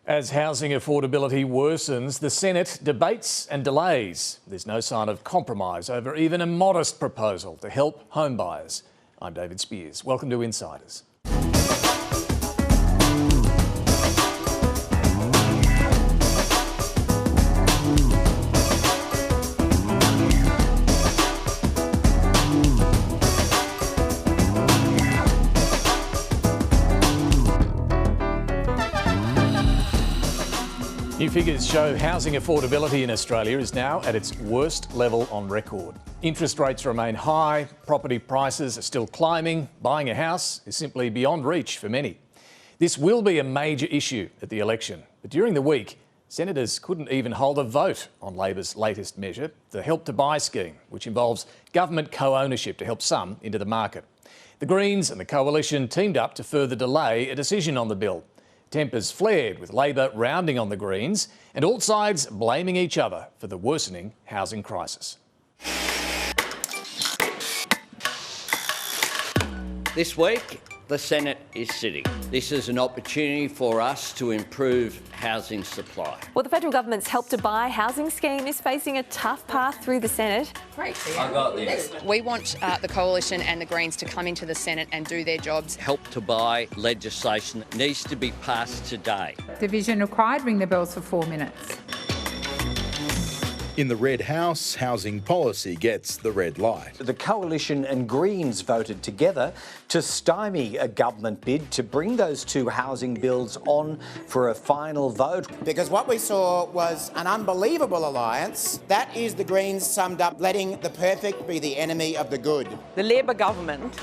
As housing affordability worsens, the Senate debates and delays. There's no sign of compromise over even a modest proposal to help homebuyers. I'm David Speers. Welcome to Insiders. New figures show housing affordability in Australia is now at its worst level on record. Interest rates remain high, property prices are still climbing, buying a house is simply beyond reach for many. This will be a major issue at the election, but during the week, senators couldn't even hold a vote on Labor's latest measure, the Help to Buy scheme, which involves government co-ownership to help some into the market. The Greens and the Coalition teamed up to further delay a decision on the bill. Tempers flared, with Labor rounding on the Greens and all sides blaming each other for the worsening housing crisis. This week, the Senate is sitting. This is an opportunity for us to improve housing supply. Well, the federal government's Help to Buy housing scheme is facing a tough path through the Senate. Great. I got this. We want the Coalition and the Greens to come into the Senate and do their jobs. Help to Buy legislation needs to be passed today. Division required. Ring the bells for 4 minutes. In the Red House, housing policy gets the red light. The Coalition and Greens voted together to stymie a government bid to bring those two housing bills on for a final vote. Because what we saw was an unbelievable alliance. That is the Greens summed up, letting the perfect be the enemy of the good. The Labor government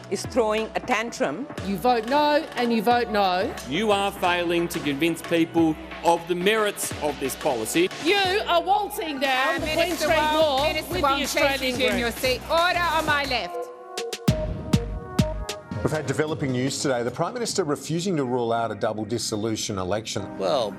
is throwing a tantrum. You vote no and you vote no. You are failing to convince people of the merits of this policy. You are waltzing down the Queen Street Wall with the Australian in your seat. Order on my left. We've had developing news today. The Prime Minister refusing to rule out a double dissolution election. Well,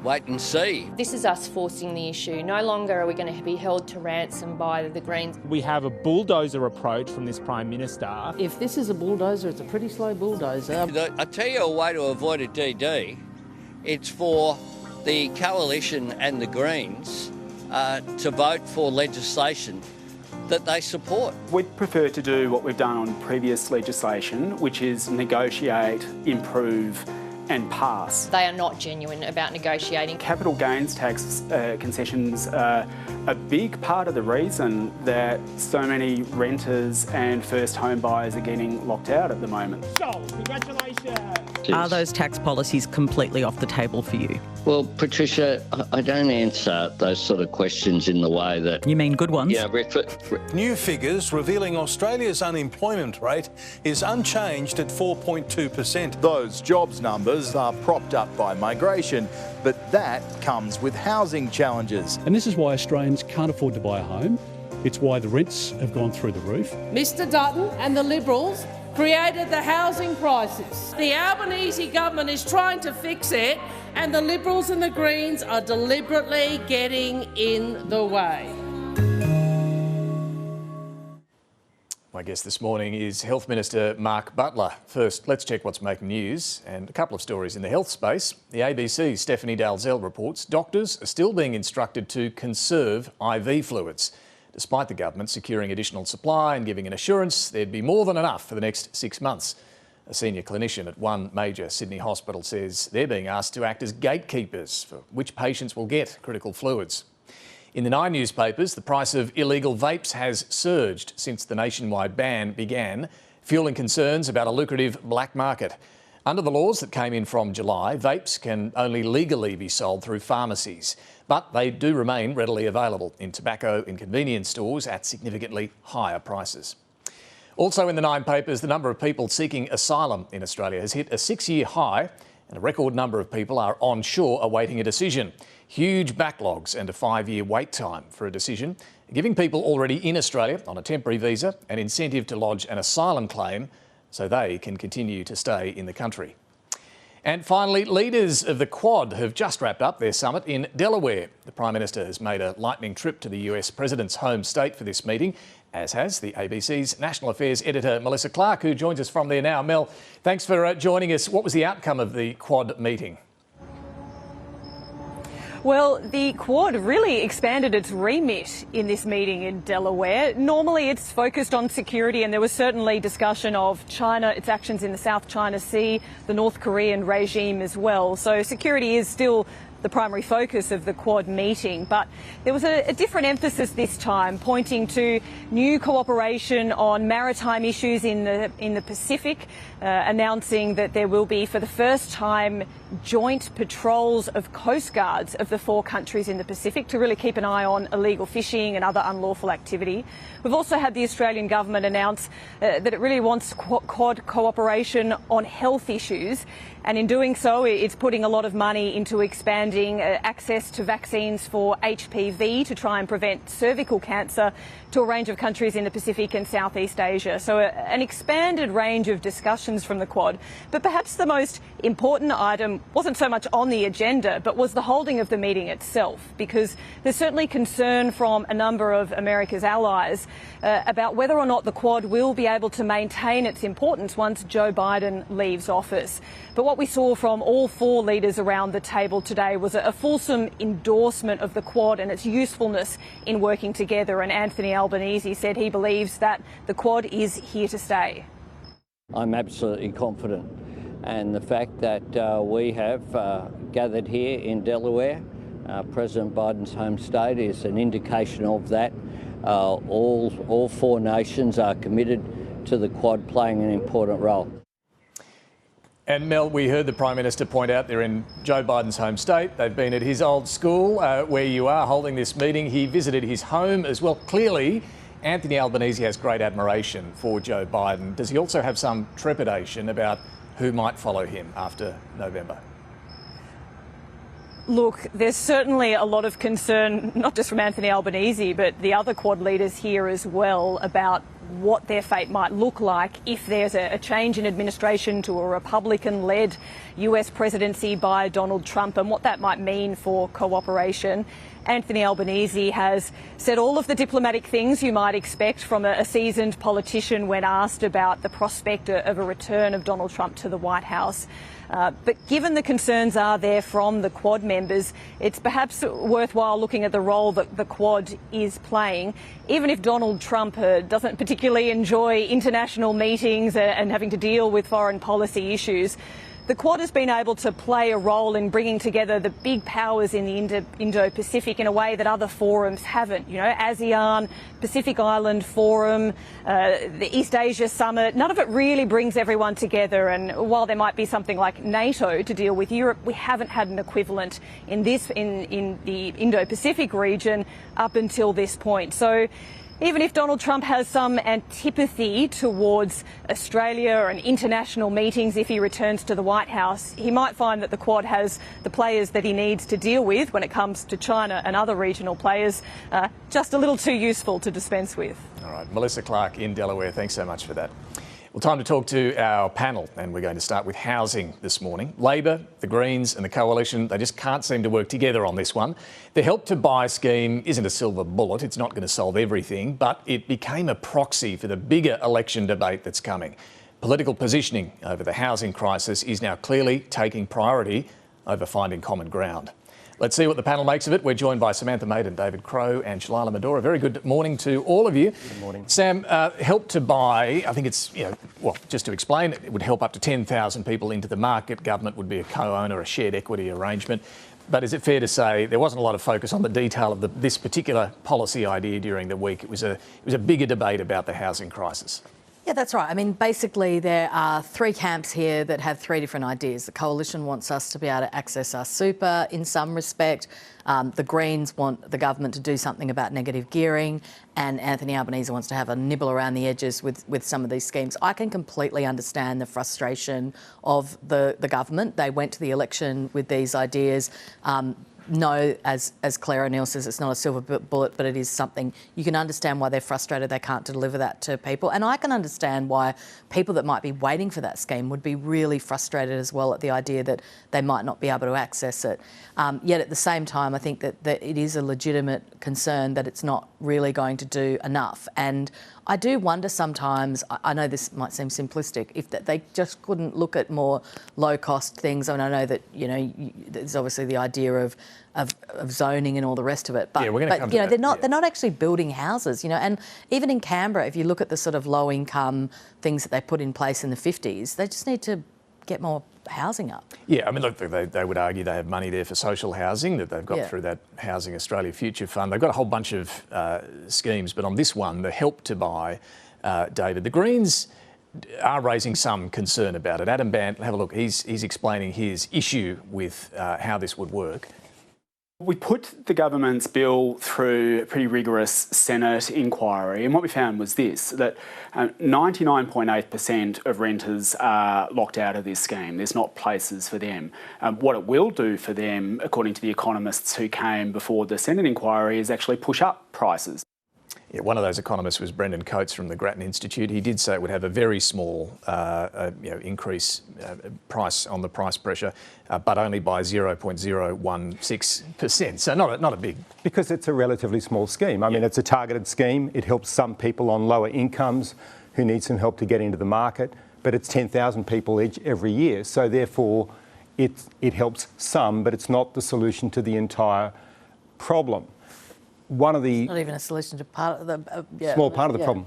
wait and see. This is us forcing the issue. No longer are we going to be held to ransom by the Greens. We have a bulldozer approach from this Prime Minister. If this is a bulldozer, it's a pretty slow bulldozer. I tell you a way to avoid a DD. It's for the Coalition and the Greens to vote for legislation that they support. We'd prefer to do what we've done on previous legislation, which is negotiate, improve and pass. They are not genuine about negotiating. Capital gains tax concessions are a big part of the reason that so many renters and first home buyers are getting locked out at the moment. So, congratulations! Are those tax policies completely off the table for you? Well, Patricia, I don't answer those sort of questions in the way that... You mean good ones? Yeah, New figures revealing Australia's unemployment rate is unchanged at 4.2%. Those jobs numbers are propped up by migration, but that comes with housing challenges. And this is why Australians can't afford to buy a home. It's why the rents have gone through the roof. Mr Dutton and the Liberals created the housing crisis. The Albanese government is trying to fix it, and the Liberals and the Greens are deliberately getting in the way. My guest this morning is Health Minister Mark Butler. First, let's check what's making news and a couple of stories in the health space. The ABC's Stephanie Dalzell reports doctors are still being instructed to conserve IV fluids, despite the government securing additional supply and giving an assurance there'd be more than enough for the next 6 months. A senior clinician at one major Sydney hospital says they're being asked to act as gatekeepers for which patients will get critical fluids. In the 9 newspapers, the price of illegal vapes has surged since the nationwide ban began, fueling concerns about a lucrative black market. Under the laws that came in from July, vapes can only legally be sold through pharmacies, but they do remain readily available in tobacco and convenience stores at significantly higher prices. Also in the 9 papers, the number of people seeking asylum in Australia has hit a 6-year high, and a record number of people are on shore awaiting a decision. Huge backlogs and a 5-year wait time for a decision, giving people already in Australia on a temporary visa an incentive to lodge an asylum claim so they can continue to stay in the country. And finally, leaders of the Quad have just wrapped up their summit in Delaware. The Prime Minister has made a lightning trip to the US President's home state for this meeting, as has the ABC's National Affairs editor Melissa Clarke, who joins us from there now. Mel, thanks for joining us. What was the outcome of the Quad meeting? Well, the Quad really expanded its remit in this meeting in Delaware. Normally it's focused on security, and there was certainly discussion of China, its actions in the South China Sea, the North Korean regime as well. So security is still the primary focus of the Quad meeting, but there was a different emphasis this time, pointing to new cooperation on maritime issues in the Pacific, announcing that there will be, for the first time, joint patrols of coast guards of the 4 countries in the Pacific to really keep an eye on illegal fishing and other unlawful activity. We've also had the Australian government announce that it really wants Quad cooperation on health issues, and in doing so it's putting a lot of money into expanding access to vaccines for HPV to try and prevent cervical cancer to a range of countries in the Pacific and Southeast Asia. So an expanded range of discussions from the Quad. But perhaps the most important item wasn't so much on the agenda, but was the holding of the meeting itself, because there's certainly concern from a number of America's allies about whether or not the Quad will be able to maintain its importance once Joe Biden leaves office. But what we saw from all 4 leaders around the table today was a fulsome endorsement of the Quad and its usefulness in working together. And Anthony Albanese said he believes that the Quad is here to stay. I'm absolutely confident. And the fact that we have gathered here in Delaware, President Biden's home state, is an indication of that. All 4 nations are committed to the Quad playing an important role. And Mel, we heard the Prime Minister point out they're in Joe Biden's home state. They've been at his old school where you are holding this meeting. He visited his home as well. Clearly, Anthony Albanese has great admiration for Joe Biden. Does he also have some trepidation about who might follow him after November? Look, there's certainly a lot of concern, not just from Anthony Albanese, but the other Quad leaders here as well, about what their fate might look like if there's a change in administration to a Republican-led US presidency by Donald Trump, and what that might mean for cooperation. Anthony Albanese has said all of the diplomatic things you might expect from a seasoned politician when asked about the prospect of a return of Donald Trump to the White House. But given the concerns are there from the Quad members, it's perhaps worthwhile looking at the role that the Quad is playing. Even if Donald Trump doesn't particularly enjoy international meetings and having to deal with foreign policy issues, the Quad has been able to play a role in bringing together the big powers in the Indo-Pacific in a way that other forums haven't. You know, ASEAN, Pacific Island Forum, the East Asia Summit, none of it really brings everyone together. And while there might be something like NATO to deal with Europe, we haven't had an equivalent in the Indo-Pacific region up until this point. So even if Donald Trump has some antipathy towards Australia and international meetings if he returns to the White House, he might find that the Quad has the players that he needs to deal with when it comes to China and other regional players, just a little too useful to dispense with. All right, Melissa Clarke in Delaware, thanks so much for that. Well, time to talk to our panel, and we're going to start with housing this morning. Labor, the Greens and the Coalition, they just can't seem to work together on this one. The Help to Buy scheme isn't a silver bullet. It's not going to solve everything, but it became a proxy for the bigger election debate that's coming. Political positioning over the housing crisis is now clearly taking priority over finding common ground. Let's see what the panel makes of it. We're joined by Sam Maiden, Crowe and Shalailah Medhora. Very good morning to all of you. Good morning. Sam, Help to Buy, I think it's, well, just to explain, it would help up to 10,000 people into the market. Government would be a co-owner, a shared equity arrangement. But is it fair to say there wasn't a lot of focus on the detail of this particular policy idea during the week? It was a bigger debate about the housing crisis. Yeah, that's right. I mean, basically there are 3 camps here that have 3 different ideas. The Coalition wants us to be able to access our super in some respect. The Greens want the government to do something about negative gearing, and Anthony Albanese wants to have a nibble around the edges with some of these schemes. I can completely understand the frustration of the government. They went to the election with these ideas. No, as Claire O'Neill says, it's not a silver bullet, but it is something. You can understand why they're frustrated they can't deliver that to people. And I can understand why people that might be waiting for that scheme would be really frustrated as well at the idea that they might not be able to access it. Yet at the same time, I think that it is a legitimate concern that it's not really going to do enough. And I do wonder sometimes, I know this might seem simplistic, if they just couldn't look at more low-cost things. I mean, I know that, you know, there's obviously the idea of zoning and all the rest of it. But, yeah, we're going to come to that. They're not actually building houses, you know. And even in Canberra, if you look at the sort of low-income things that they put in place in the 50s, they just need to get more housing up. Yeah, I mean, look, they would argue they have money there for social housing that they've got through that Housing Australia Future Fund. They've got a whole bunch of schemes, but on this one, the Help to Buy, David, the Greens are raising some concern about it. Adam Bant, have a look. He's explaining his issue with how this would work. We put the government's bill through a pretty rigorous Senate inquiry, and what we found was this, that 99.8% of renters are locked out of this scheme. There's not places for them. What it will do for them, according to the economists who came before the Senate inquiry, is actually push up prices. Yeah, one of those economists was Brendan Coates from the Grattan Institute. He did say it would have a very small increase price on the price pressure, but only by 0.016%. So not a big... Because it's a relatively small scheme. I mean, it's a targeted scheme. It helps some people on lower incomes who need some help to get into the market, but it's 10,000 people every year. So therefore, it helps some, but it's not the solution to the entire problem. One of the... Not even a solution to part of the... small part of the problem.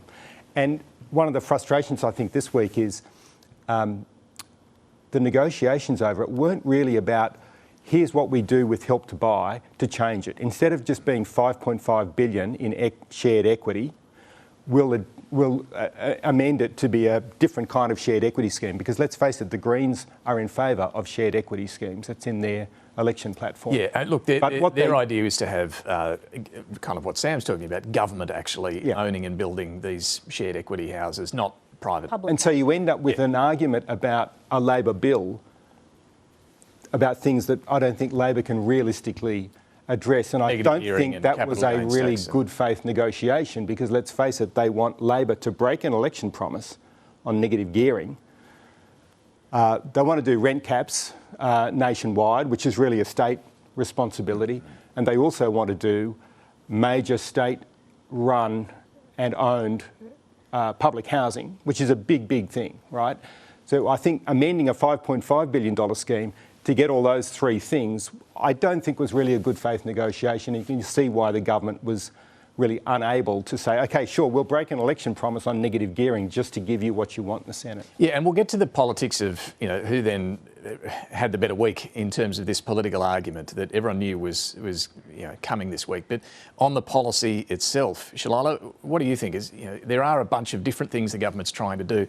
And one of the frustrations, I think, this week is the negotiations over it weren't really about here's what we do with Help to Buy to change it. Instead of just being $5.5 billion in shared equity, we'll amend it to be a different kind of shared equity scheme, because let's face it, the Greens are in favour of shared equity schemes. That's in their election platform. Yeah, look, their idea is to have kind of what Sam's talking about, government actually owning and building these shared equity houses, not private. And so you end up with an argument about a Labor bill, about things that I don't think Labor can realistically address. And I don't think that was a really good faith negotiation, because let's face it, they want Labor to break an election promise on negative gearing. They want to do rent caps nationwide, which is really a state responsibility. And they also want to do major state-run and owned public housing, which is a big, big thing, right? So I think amending a $5.5 billion scheme to get all those three things, I don't think was really a good faith negotiation. You can see why the government was really unable to say, OK, sure, we'll break an election promise on negative gearing just to give you what you want in the Senate. Yeah, and we'll get to the politics of, you know, who then had the better week in terms of this political argument that everyone knew was coming this week. But on the policy itself, Shalailah, what do you think? There are a bunch of different things the government's trying to do.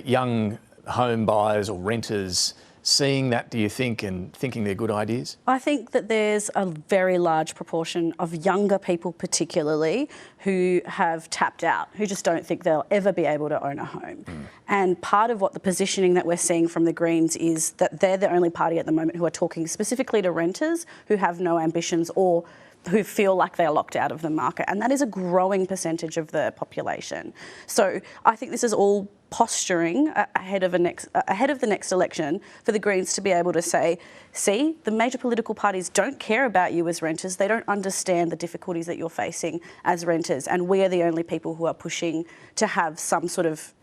Young home buyers or renters seeing that, do you think, and thinking they're good ideas? I think that there's a very large proportion of younger people particularly who have tapped out, who just don't think they'll ever be able to own a home. And part of what the positioning that we're seeing from the Greens is that they're the only party at the moment who are talking specifically to renters who have no ambitions or who feel like they're locked out of the market. And that is a growing percentage of the population. So I think this is all posturing ahead of the next election for the Greens to be able to say, see, the major political parties don't care about you as renters. They don't understand the difficulties that you're facing as renters. And we are the only people who are pushing to have some sort of,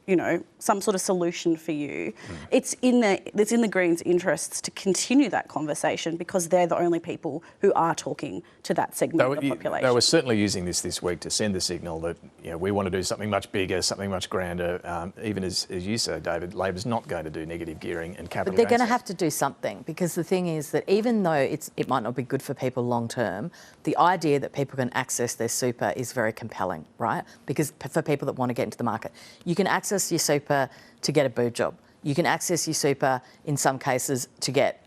some sort of solution for you. It's in the Greens' interests to continue that conversation because they're the only people who are talking to that segment of the population. They were certainly using this week to send the signal that we want to do something much bigger, something much grander. Even as you say, David, Labor's not going to do negative gearing and capital. But they're going to have to do something, because the thing is that even though it might not be good for people long term, the idea that people can access their super is very compelling, right? Because for people that want to get into the market, you can access your super to get a boob job. You can access your super in some cases to get,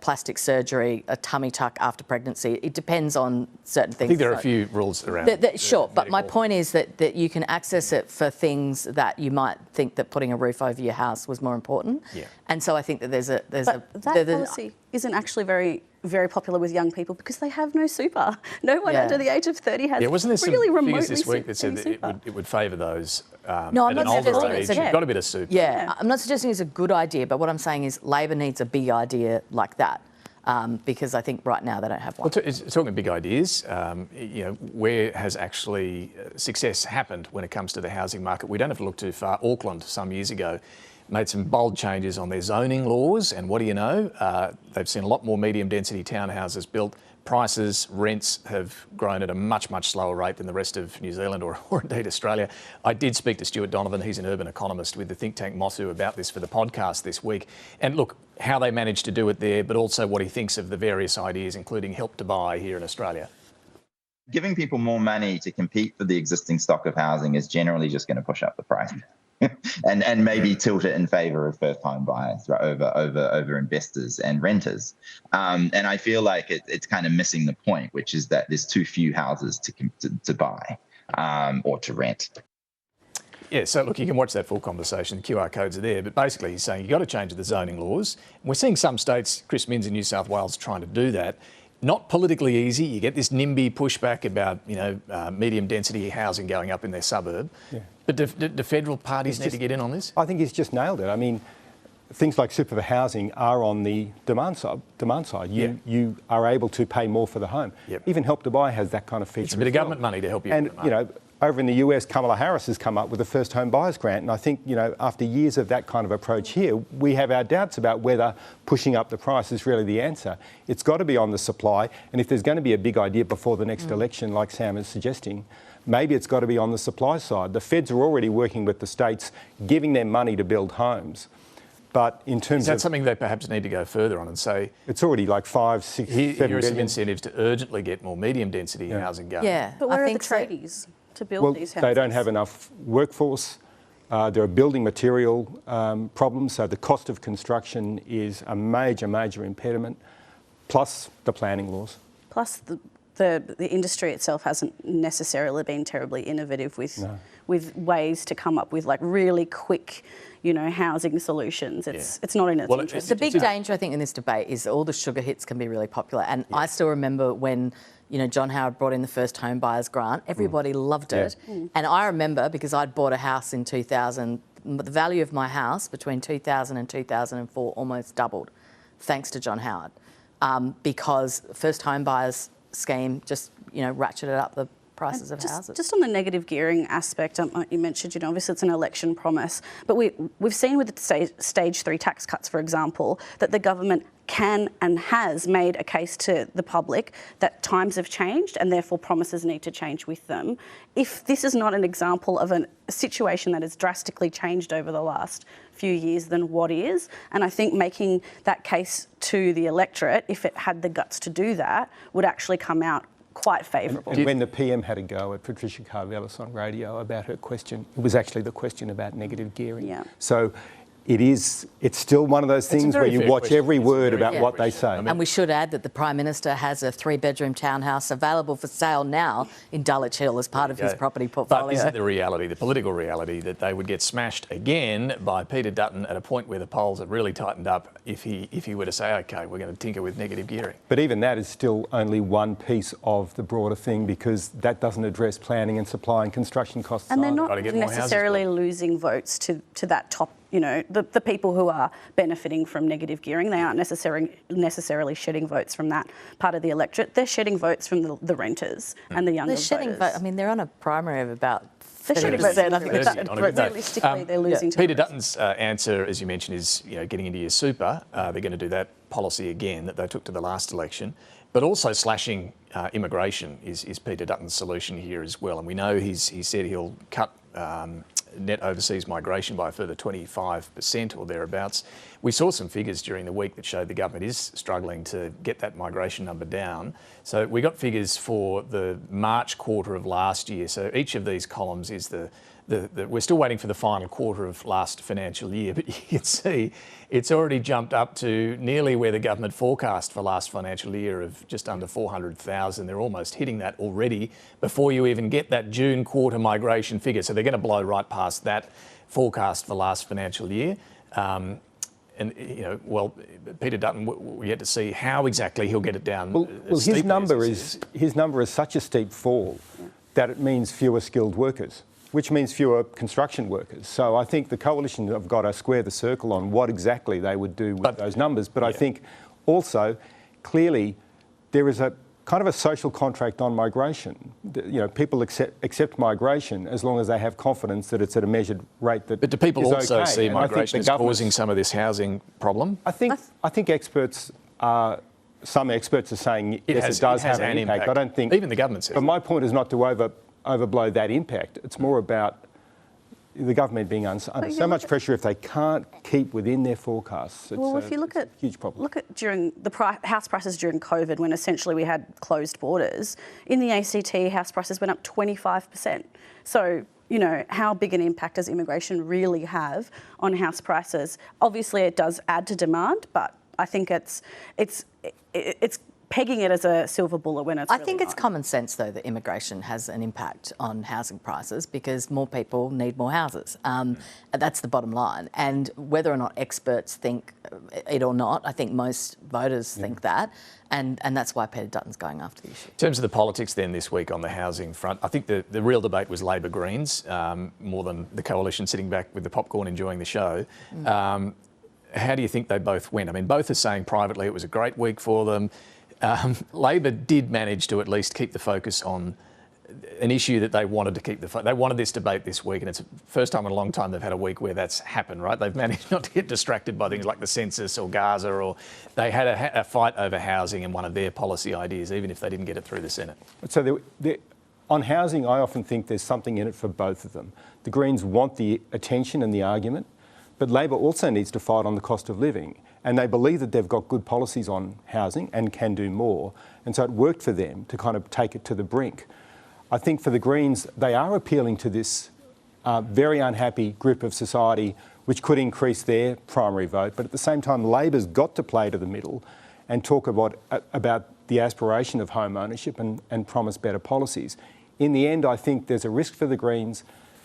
plastic surgery, a tummy tuck after pregnancy. It depends on certain things. I think there are a few rules around. Sure, but my point is that you can access it for things that you might think that putting a roof over your house was more important. Yeah. And so I think that that policy isn't actually very popular with young people because they have no super. No one under the age of 30 has wasn't there really some remotely figures this week that said that it would favour those no, I'm at not an older age? You've got a bit of super. Yeah, I'm not suggesting it's a good idea, but what I'm saying is Labor needs a big idea like that. because I think right now they don't have one. Well, talking big ideas, where has actually success happened when it comes to the housing market? We don't have to look too far. Auckland, some years ago, made some bold changes on their zoning laws, and what do you know? They've seen a lot more medium density townhouses built. Prices, rents have grown at a much, much slower rate than the rest of New Zealand or indeed Australia. I did speak to Stuart Donovan, he's an urban economist with the think tank Mosu, about this for the podcast this week. And look, how they managed to do it there, but also what he thinks of the various ideas, including Help to Buy here in Australia. Giving people more money to compete for the existing stock of housing is generally just going to push up the price. and maybe tilt it in favour of first-time buyers over investors and renters. And I feel like it's kind of missing the point, which is that there's too few houses to buy or to rent. Yeah, so look, you can watch that full conversation. The QR codes are there, but basically he's saying you've got to change the zoning laws. And we're seeing some states, Chris Minns in New South Wales, trying to do that. Not politically easy. You get this NIMBY pushback about, medium density housing going up in their suburb. Yeah. But do federal parties need to get in on this? I think he's just nailed it. I mean, things like super for housing are on the demand side. You are able to pay more for the home. Yep. Even Help to Buy has that kind of feature. It's a bit of government money to help you. And over in the US, Kamala Harris has come up with a first home buyers grant. And I think, after years of that kind of approach here, we have our doubts about whether pushing up the price is really the answer. It's got to be on the supply. And if there's going to be a big idea before the next election, like Sam is suggesting, maybe it's got to be on the supply side. The feds are already working with the states, giving them money to build homes. But in terms of... Is that something they perhaps need to go further on and say... It's already like 5, 6, 7 Here are some incentives to urgently get more medium density housing going. Yeah, but where are the tradies to build these houses? They don't have enough workforce. There are building material problems, so the cost of construction is a major, major impediment, plus the planning laws. Plus the industry itself hasn't necessarily been terribly innovative with ways to come up with like really quick, housing solutions. It's not in its interest. The big danger, I think, in this debate is all the sugar hits can be really popular. And I still remember when, John Howard brought in the first home buyers grant, everybody loved it. And I remember, because I'd bought a house in 2000, the value of my house between 2000 and 2004 almost doubled, thanks to John Howard, because first home buyers scheme just, ratcheted up the prices of houses. Just on the negative gearing aspect, you mentioned, obviously it's an election promise, but we've seen with the stage 3 tax cuts, for example, that the government can and has made a case to the public that times have changed and therefore promises need to change with them. If this is not an example of a situation that has drastically changed over the last few years, then what is? And I think making that case to the electorate, if it had the guts to do that, would actually come out quite favourable. And when the PM had a go at Patricia Carvelis on radio about her question, it was actually the question about negative gearing. Yeah. So it's still one of those things where you watch every word about what they say. And we should add that the Prime Minister has a 3-bedroom townhouse available for sale now in Dulwich Hill as part of his property portfolio. But isn't the reality, the political reality, that they would get smashed again by Peter Dutton at a point where the polls have really tightened up if he were to say, OK, we're going to tinker with negative gearing? But even that is still only one piece of the broader thing, because that doesn't address planning and supply and construction costs. And they're not necessarily losing votes to that top, the people who are benefiting from negative gearing. They aren't necessarily shedding votes from that part of the electorate. They're shedding votes from the renters and the younger voters. They're on a primary of about 30%. I think realistically they're losing to Peter Dutton's answer, as you mentioned, is getting into your super. They're going to do that policy again that they took to the last election. But also slashing immigration is Peter Dutton's solution here as well. And we know he said he'll cut net overseas migration by a further 25% or thereabouts. We saw some figures during the week that showed the government is struggling to get that migration number down. So we got figures for the March quarter of last year. So each of these columns is we're still waiting for the final quarter of last financial year, but you can see it's already jumped up to nearly where the government forecast for last financial year of just under 400,000. They're almost hitting that already before you even get that June quarter migration figure. So they're going to blow right past that forecast for last financial year. Peter Dutton, we yet to see how exactly he'll get it down. Well, his number is such a steep fall that it means fewer skilled workers, which means fewer construction workers. So I think the coalition have got to square the circle on what exactly they would do with those numbers. But I think also clearly there is a kind of a social contract on migration. People accept migration as long as they have confidence that it's at a measured rate that is okay. But do people also see migration as causing some of this housing problem? I think some experts are saying yes, it does have an impact. I don't think even the government says. But my point is not to overblow that impact. It's more about the government being under so much pressure if they can't keep within their forecasts. If you look at a huge problem. Look at during the house prices during COVID, when essentially we had closed borders. In the ACT, house prices went up 25%. So, how big an impact does immigration really have on house prices? Obviously, it does add to demand, but I think it's pegging it as a silver bullet when it's I think it's common sense, though, that immigration has an impact on housing prices because more people need more houses. That's the bottom line. And whether or not experts think it or not, I think most voters think that. And that's why Peter Dutton's going after the issue. In terms of the politics then this week on the housing front, I think the real debate was Labor Greens, more than the coalition sitting back with the popcorn enjoying the show. How do you think they both went? I mean, both are saying privately it was a great week for them. Labor did manage to at least keep the focus on an issue that they wanted to keep they wanted this debate this week, and it's the first time in a long time they've had a week where that's happened, right? They've managed not to get distracted by things like the census or Gaza, or they had a fight over housing and one of their policy ideas, even if they didn't get it through the Senate. So on housing, I often think there's something in it for both of them. The Greens want the attention and the argument, but Labor also needs to fight on the cost of living. And they believe that they've got good policies on housing and can do more. And so it worked for them to kind of take it to the brink. I think for the Greens, they are appealing to this very unhappy group of society, which could increase their primary vote. But at the same time, Labor's got to play to the middle and talk about the aspiration of home ownership and promise better policies. In the end, I think there's a risk for the Greens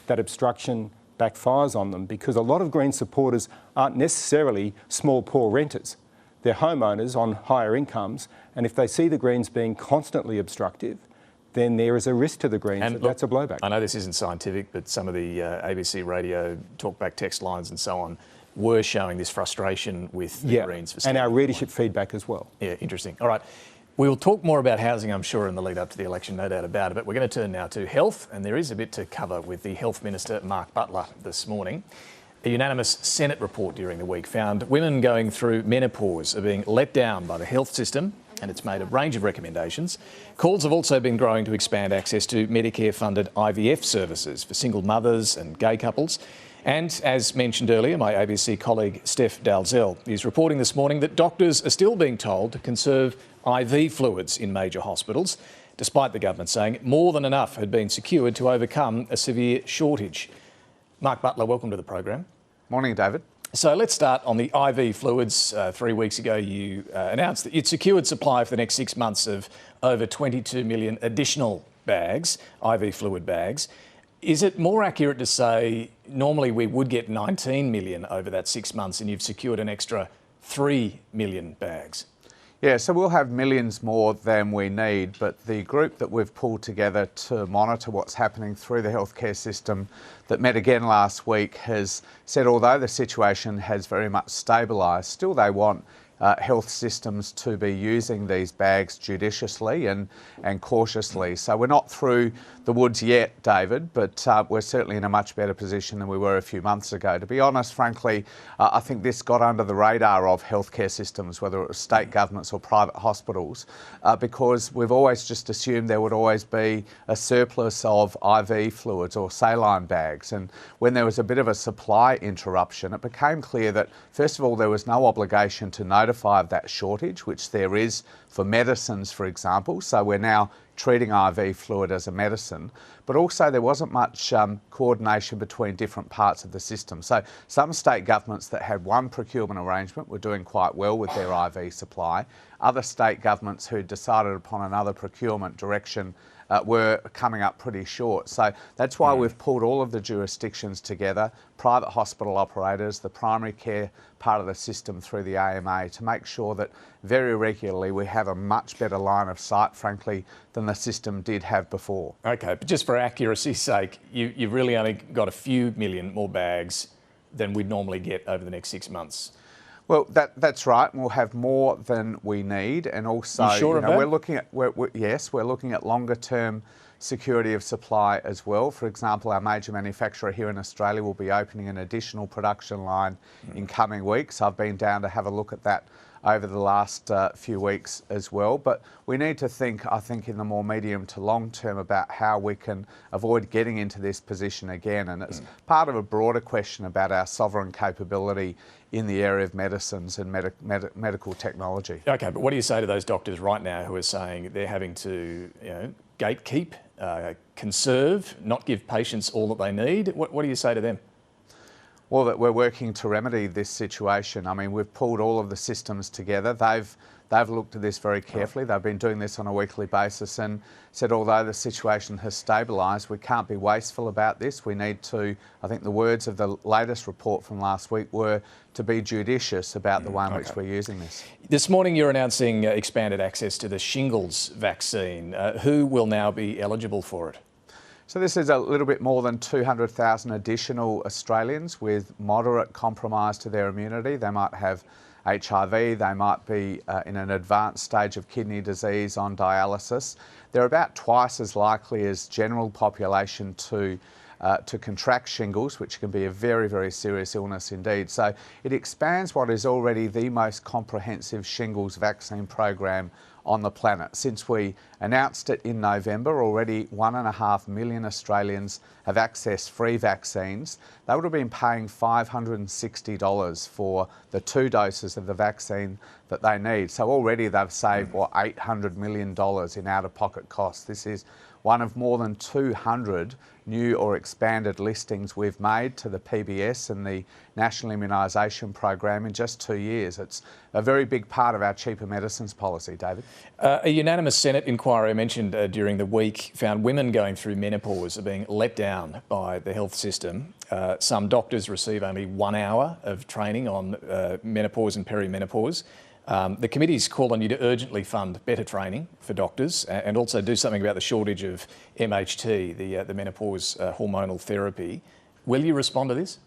that obstruction backfires on them, because a lot of Green supporters aren't necessarily small, poor renters. They're homeowners on higher incomes, and if they see the Greens being constantly obstructive, then there is a risk to the Greens and that's a blowback. I know this isn't scientific, but some of the ABC radio talkback text lines and so on were showing this frustration with the Greens. And our readership feedback as well. Yeah, interesting. All right. We will talk more about housing, I'm sure, in the lead up to the election, no doubt about it. But we're going to turn now to health, and there is a bit to cover with the Health Minister, Mark Butler, this morning. A unanimous Senate report during the week found women going through menopause are being let down by the health system, and it's made a range of recommendations. Calls have also been growing to expand access to Medicare-funded IVF services for single mothers and gay couples. And as mentioned earlier, my ABC colleague Steph Dalzell is reporting this morning that doctors are still being told to conserve IV fluids in major hospitals, despite the government saying more than enough had been secured to overcome a severe shortage. Mark Butler, welcome to the program. Morning, David. So let's start on the IV fluids. 3 weeks ago, you announced that you'd secured supply for the next 6 months of over 22 million additional bags, IV fluid bags. Is it more accurate to say normally we would get 19 million over that 6 months and you've secured an extra 3 million bags? Yeah, so we'll have millions more than we need, but the group that we've pulled together to monitor what's happening through the healthcare system that met again last week has said although the situation has very much stabilised, still they want health systems to be using these bags judiciously and cautiously. So we're not through the woods yet, David, but we're certainly in a much better position than we were a few months ago. To be honest, frankly, I think this got under the radar of healthcare systems, whether it was state governments or private hospitals, because we've always just assumed there would always be a surplus of IV fluids or saline bags. And when there was a bit of a supply interruption, it became clear that, first of all, there was no obligation to notify of that shortage, which there is for medicines, for example. So we're now treating IV fluid as a medicine, but also there wasn't much coordination between different parts of the system. So some state governments that had one procurement arrangement were doing quite well with their IV supply. Other state governments who decided upon another procurement direction were coming up pretty short. So that's why we've pulled all of the jurisdictions together, private hospital operators, the primary care part of the system through the AMA, to make sure that very regularly we have a much better line of sight, frankly, than the system did have before. OK, but just for accuracy's sake, you've really only got a few million more bags than we'd normally get over the next 6 months. Well, that's right. We'll have more than we need, and also, you sure of that? we're looking at we're looking at longer term security of supply as well. For example, our major manufacturer here in Australia will be opening an additional production line in coming weeks. I've been down to have a look at that over the last few weeks as well. But we need to think, I think, in the more medium to long term about how we can avoid getting into this position again. And it's part of a broader question about our sovereign capability in the area of medicines and medical technology. Okay, but what do you say to those doctors right now who are saying they're having to, gatekeep, conserve, not give patients all that they need? What do you say to them? Well, that we're working to remedy this situation. I mean, we've pulled all of the systems together. They've looked at this very carefully. They've been doing this on a weekly basis and said, although the situation has stabilised, we can't be wasteful about this. We need to, I think the words of the latest report from last week were to be judicious about the way in which we're using this. This morning you're announcing expanded access to the shingles vaccine. Who will now be eligible for it? So this is a little bit more than 200,000 additional Australians with moderate compromise to their immunity. They might have HIV, they might be in an advanced stage of kidney disease on dialysis. They're about twice as likely as general population to contract shingles, which can be a very, very serious illness indeed. So it expands what is already the most comprehensive shingles vaccine program on the planet. Since we announced it in November, already 1.5 million Australians have accessed free vaccines. They would have been paying $560 for the 2 doses of the vaccine that they need. So already they've saved, $800 million in out-of-pocket costs. This is one of more than 200 new or expanded listings we've made to the PBS and the National Immunisation Program in just 2 years. It's a very big part of our cheaper medicines policy, David. A unanimous Senate inquiry I mentioned during the week found women going through menopause are being let down by the health system. Some doctors receive only 1 hour of training on menopause and perimenopause. The committee's called on you to urgently fund better training for doctors and also do something about the shortage of MHT, the menopause hormonal therapy. Will you respond to this?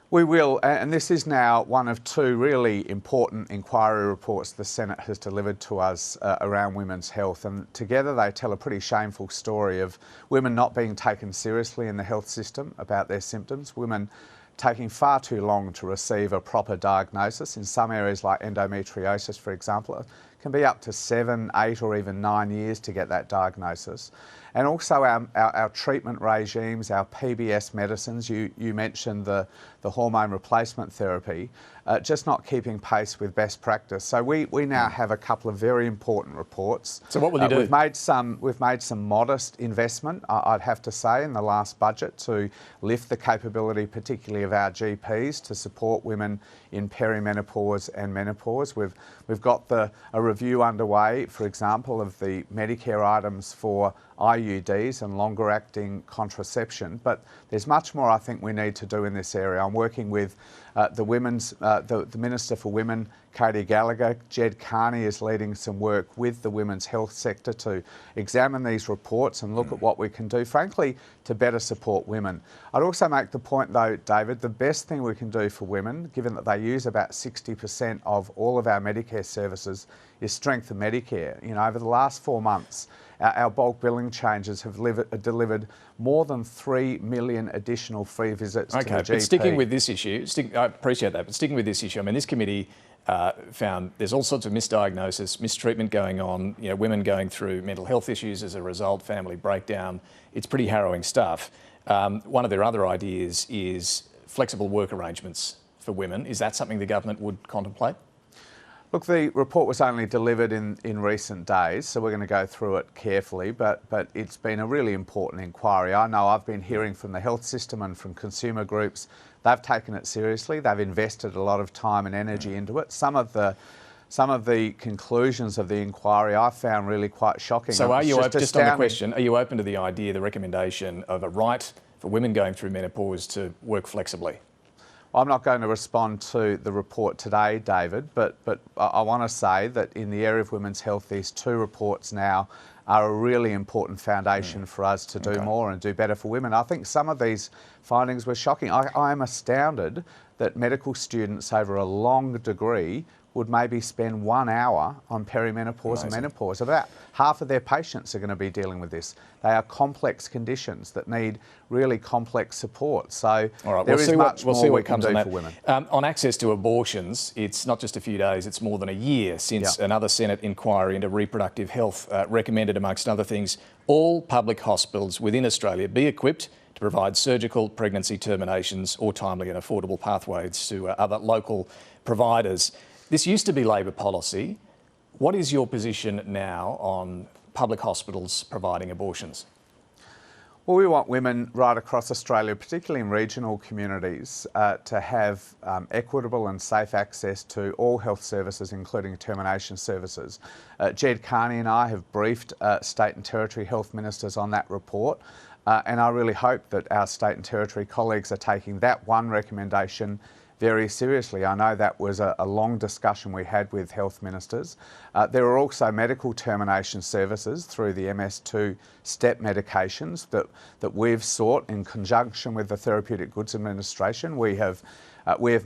We will, and this is now one of 2 really important inquiry reports the Senate has delivered to us around women's health, and together they tell a pretty shameful story of women not being taken seriously in the health system about their symptoms, women taking far too long to receive a proper diagnosis. In some areas like endometriosis, for example, it can be up to 7, 8 or even 9 years to get that diagnosis. And also our treatment regimes, our PBS medicines, you mentioned the hormone replacement therapy, just not keeping pace with best practice. So we now have a couple of very important reports. So what will you do? We've made some modest investment, I'd have to say, in the last budget to lift the capability, particularly of our GPs, to support women in perimenopause and menopause. We've got a review underway, for example, of the Medicare items for IUDs and longer acting contraception, but there's much more I think we need to do in this area. I'm working with the Minister for Women, Katie Gallagher. Jed Carney is leading some work with the women's health sector to examine these reports and look at what we can do, frankly, to better support women. I'd also make the point though, David, the best thing we can do for women, given that they use about 60% of all of our Medicare services, is strengthen Medicare. Over the last 4 months, our bulk billing changes have delivered more than 3 million additional free visits to the GP. But sticking with this issue, I appreciate that, but sticking with this issue, I mean, this committee found there's all sorts of misdiagnosis, mistreatment going on, women going through mental health issues as a result, family breakdown. It's pretty harrowing stuff. One of their other ideas is flexible work arrangements for women. Is that something the government would contemplate? Look, the report was only delivered in recent days, so we're going to go through it carefully, but it's been a really important inquiry. I know I've been hearing from the health system and from consumer groups. They've taken it seriously. They've invested a lot of time and energy into it. Some of the conclusions of the inquiry I found really quite shocking. So are you open, just on the question, are you open to the idea, the recommendation of a right for women going through menopause to work flexibly? I'm not going to respond to the report today, David, but I want to say that in the area of women's health, these 2 reports now are a really important foundation for us to do more and do better for women. I think some of these findings were shocking. I am astounded that medical students over a long degree would maybe spend 1 hour on perimenopause and menopause. About half of their patients are going to be dealing with this. They are complex conditions that need really complex support. So there is much more we can do for women. On access to abortions, it's not just a few days, it's more than a year since another Senate inquiry into reproductive health recommended, amongst other things, all public hospitals within Australia be equipped to provide surgical pregnancy terminations or timely and affordable pathways to other local providers. This used to be Labor policy. What is your position now on public hospitals providing abortions? Well, we want women right across Australia, particularly in regional communities, to have equitable and safe access to all health services, including termination services. Jed Carney and I have briefed state and territory health ministers on that report, and I really hope that our state and territory colleagues are taking that one recommendation very seriously. I know that was a long discussion we had with health ministers. There are also medical termination services through the MS2 step medications that we've sought in conjunction with the Therapeutic Goods Administration. We have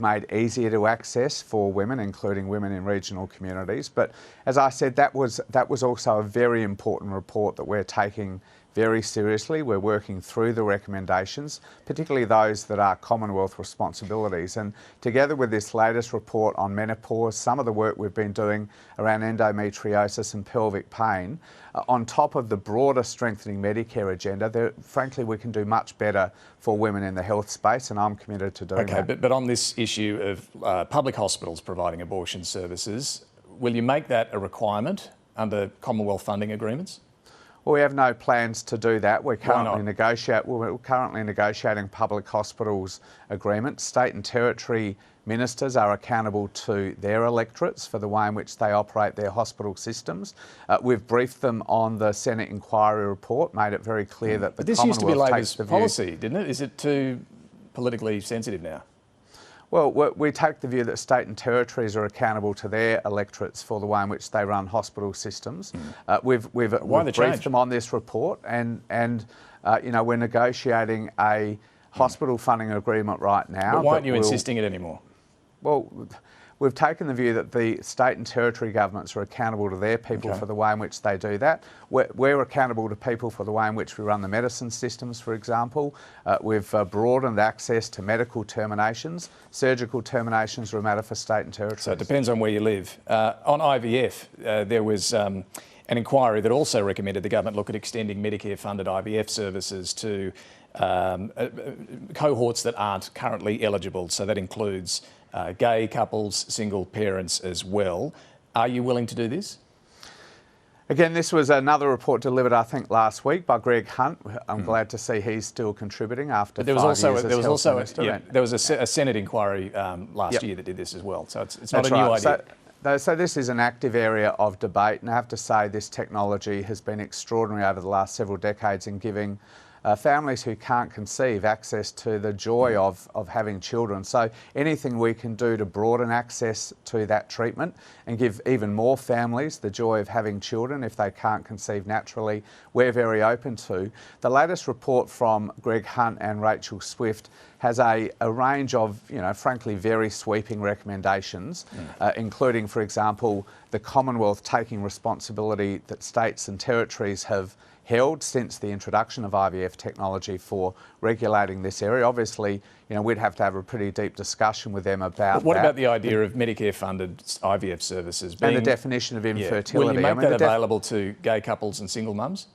made easier to access for women, including women in regional communities. But as I said, that was also a very important report that we're taking very seriously. We're working through the recommendations, particularly those that are Commonwealth responsibilities. And together with this latest report on menopause, some of the work we've been doing around endometriosis and pelvic pain, on top of the broader strengthening Medicare agenda, frankly, we can do much better for women in the health space, and I'm committed to doing that. Okay, but on this issue of public hospitals providing abortion services, will you make that a requirement under Commonwealth funding agreements? Well, we have no plans to do that. We're currently negotiating public hospitals agreements. State and territory ministers are accountable to their electorates for the way in which they operate their hospital systems. We've briefed them on the Senate inquiry report, made it very clear that the Commonwealth takes the view. This used to be Labor's policy, didn't it? Is it too politically sensitive now? Well, we take the view that state and territories are accountable to their electorates for the way in which they run hospital systems. We've briefed them on this report, and you know, we're negotiating a hospital funding agreement right now. But why aren't you insisting it anymore? Well, we've taken the view that the state and territory governments are accountable to their people for the way in which they do that. We're accountable to people for the way in which we run the medicine systems, for example. We've broadened access to medical terminations. Surgical terminations are a matter for state and territory. So it depends on where you live. On IVF, there was an inquiry that also recommended the government look at extending Medicare-funded IVF services to cohorts that aren't currently eligible. So that includes gay couples, single parents as well. Are you willing to do this? Again, this was another report delivered, I think, last week by Greg Hunt. I'm glad to see he's still contributing after 5 years as Health Minister. There was a Senate inquiry last year that did this as well. So it's not a new idea. So this is an active area of debate, and I have to say this technology has been extraordinary over the last several decades in giving families who can't conceive access to the joy of having children. So anything we can do to broaden access to that treatment and give even more families the joy of having children if they can't conceive naturally, we're very open to. The latest report from Greg Hunt and Rachel Swift has a range of, you know, frankly, very sweeping recommendations, including, for example, the Commonwealth taking responsibility that states and territories have held since the introduction of IVF technology for regulating this area. Obviously, you know, we'd have to have a pretty deep discussion with them about that. What about the idea of Medicare-funded IVF services? And the definition of infertility. Will you make that available to gay couples and single mums?